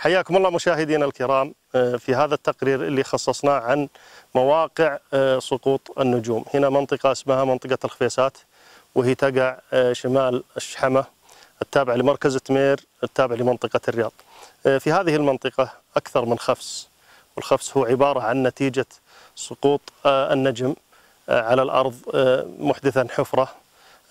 حياكم الله مشاهدينا الكرام في هذا التقرير اللي خصصناه عن مواقع سقوط النجوم. هنا منطقة اسمها منطقة الخفيسات، وهي تقع شمال الشحمة التابع لمركز تمير التابع لمنطقة الرياض. في هذه المنطقة أكثر من خفس، والخفس هو عبارة عن نتيجة سقوط النجم على الأرض محدثا حفرة،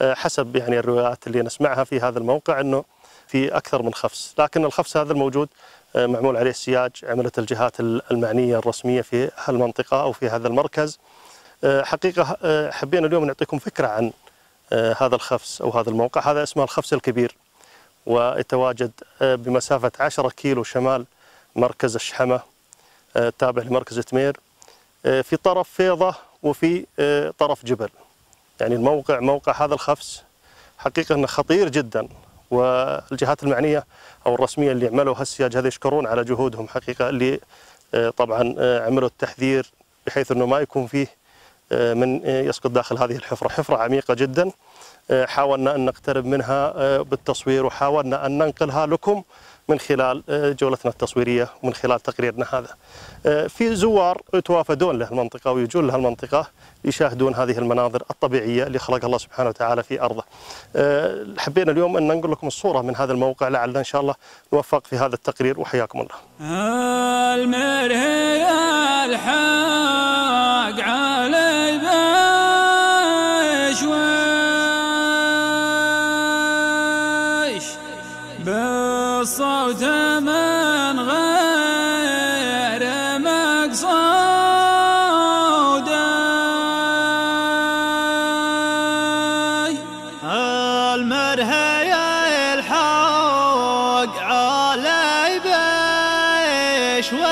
حسب يعني الروايات اللي نسمعها في هذا الموقع أنه في أكثر من خفس، لكن الخفس هذا الموجود معمول عليه سياج، عملت الجهات المعنية الرسمية في هالمنطقة أو في هذا المركز. حقيقة حبينا اليوم نعطيكم فكرة عن هذا الخفس أو هذا الموقع. هذا اسمه الخفس الكبير، ويتواجد بمسافة 10 كيلو شمال مركز الشحمة التابع لمركز تمير، في طرف فيضة وفي طرف جبل. يعني موقع هذا الخفس حقيقة أنه خطير جدا، والجهات المعنية أو الرسمية اللي عملوا هالسياج هذا يشكرون على جهودهم حقيقة، اللي طبعا عملوا التحذير بحيث أنه ما يكون فيه من يسقط داخل هذه الحفرة. حفرة عميقة جدا، حاولنا أن نقترب منها بالتصوير، وحاولنا أن ننقلها لكم من خلال جولتنا التصويرية ومن خلال تقريرنا هذا. في زوار يتوافدون له المنطقة ويجون لها المنطقة يشاهدون هذه المناظر الطبيعية اللي خلقها الله سبحانه وتعالى في أرضه. حبينا اليوم أن ننقل لكم الصورة من هذا الموقع، لعلنا إن شاء الله نوفق في هذا التقرير، وحياكم الله. المرهي الحق علي بشويش بالصوت من غير مقصود، المرهي الحق علي بشويش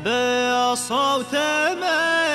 بالصوت من